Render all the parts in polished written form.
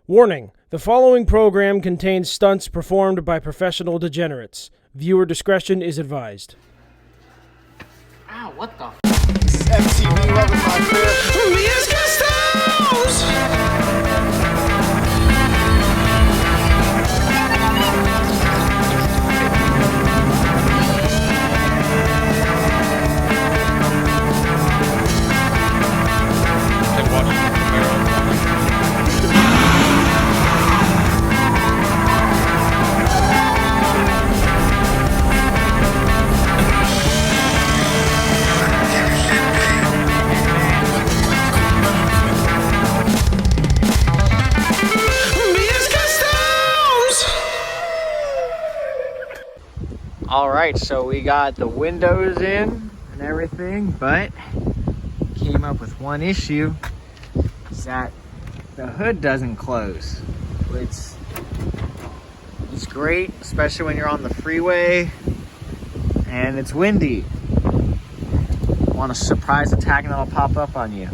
Warning, the following program contains stunts performed by professional degenerates. Viewer discretion is advised. Ow, what the This is MTV Loving My Crib. Alright, so we got the windows in and everything, but came up with one issue, is that the hood doesn't close. It's great, especially when you're on the freeway and it's windy. Want a surprise attack and that'll pop up on you.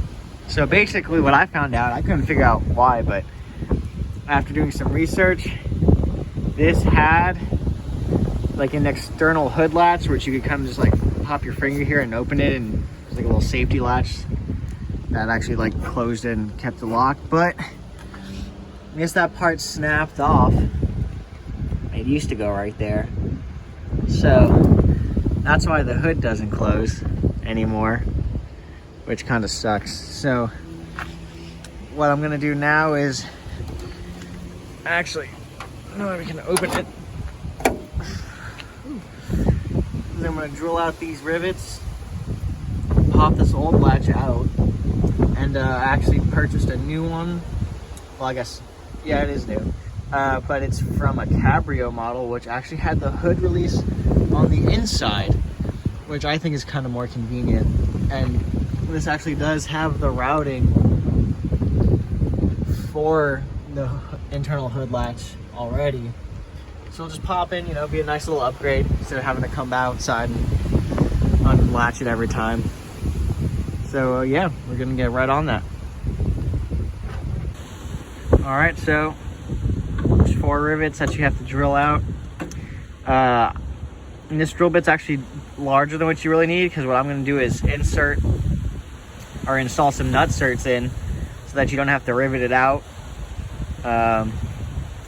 So basically what I found out, I couldn't figure out why, but after doing some research, this had like an external hood latch, which you could kind of just like pop your finger here and open it, and it's like a little safety latch that actually like closed it and kept the lock. But I guess that part snapped off. It used to go right there, so that's why the hood doesn't close anymore, which kind of sucks. So what I'm gonna do now is actually, no, we can open it. I'm going to drill out these rivets, pop this old latch out, and actually purchased a new one. Well, I guess, yeah, it is new. But it's from a Cabrio model, which actually had the hood release on the inside, which I think is kind of more convenient. And this actually does have the routing for the internal hood latch already. So we'll just pop in, you know, be a nice little upgrade instead of having to come outside and unlatch it every time. So yeah, we're gonna get right on that. All right, so there's 4 rivets that you have to drill out. And this drill bit's actually larger than what you really need, because what I'm gonna do is insert or install some nut certs in so that you don't have to rivet it out.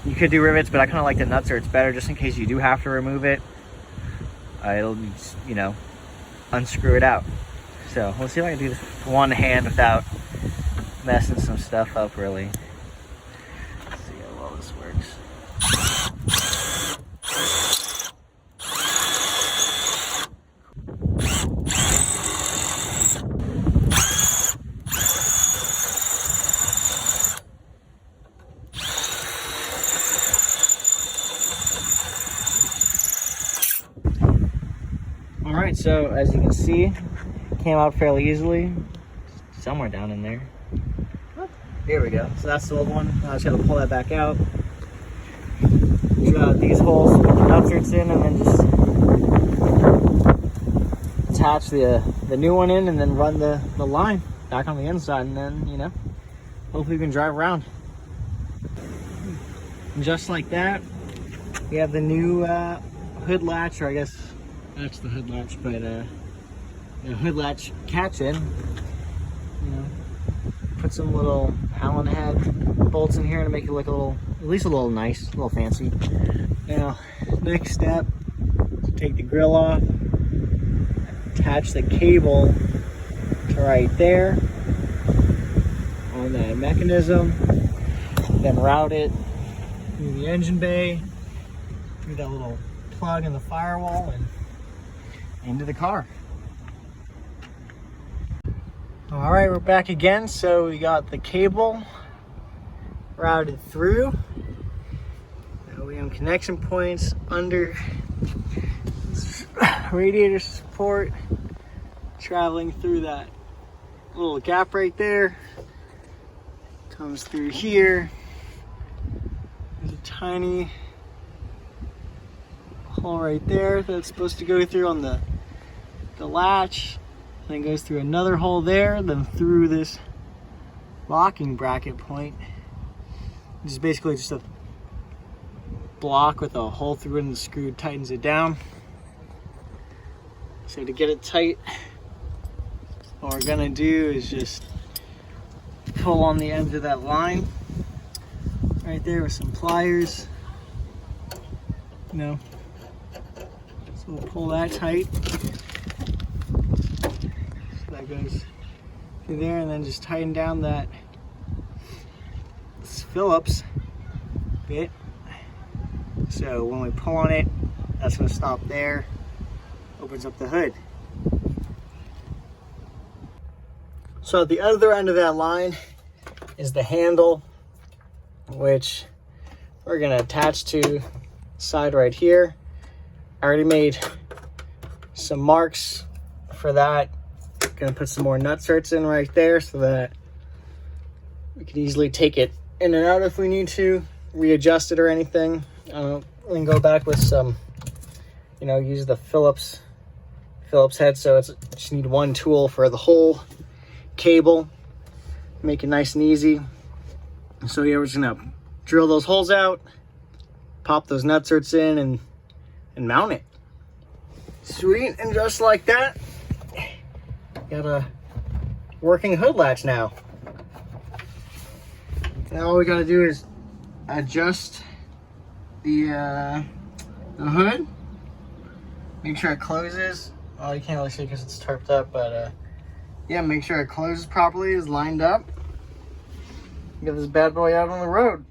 You could do rivets, but I kind of like the nut certs better, just in case you do have to remove it. It'll, you know, unscrew it out. So we'll see if I can do this with one hand without messing some stuff up, really. Let's see how well this works. Alright, so as you can see, came out fairly easily. Somewhere down in there. Here we go. So that's the old one. I just gotta pull that back out. Drill out these holes, put the nut certs in, and then just attach the new one in, and then run the line back on the inside, and then, you know, hopefully we can drive around. And just like that, we have the new hood latch, or I guess that's the hood latch, but the hood latch catch in. You know, put some little Allen head bolts in here to make it look a little, at least a little nice, a little fancy. Now, next step, take the grill off, attach the cable to right there on that mechanism, then route it through the engine bay, through that little plug in the firewall, and into the car. All right, we're back again. So we got the cable routed through. Now we have connection points under radiator support, traveling through that little gap right there. Comes through here. There's a tiny hole right there that's supposed to go through on the latch, then goes through another hole there, then through this locking bracket point Just basically just a block with a hole through it, and the screw tightens it down. So to get it tight, what we're gonna do is just pull on the ends of that line right there with some pliers. You know, so we'll pull that tight. So that goes through there, and then just tighten down that Phillips bit. So when we pull on it, that's gonna stop there. Opens up the hood. So at the other end of that line is the handle, which we're gonna attach to the side right here. I already made some marks for that. Gonna put some more nutserts in right there so that we can easily take it in and out if we need to, readjust it or anything. We can go back with some, you know, use the Phillips head, so it's just need one tool for the whole cable. Make it nice and easy. So yeah, we're just gonna drill those holes out, pop those nutserts in, and mount it. Sweet, and just like that, got a working hood latch now. Now all we gotta do is adjust the hood. Make sure it closes. Oh, you can't really see because it's tarped up, but yeah, make sure it closes properly, is lined up. Get this bad boy out on the road.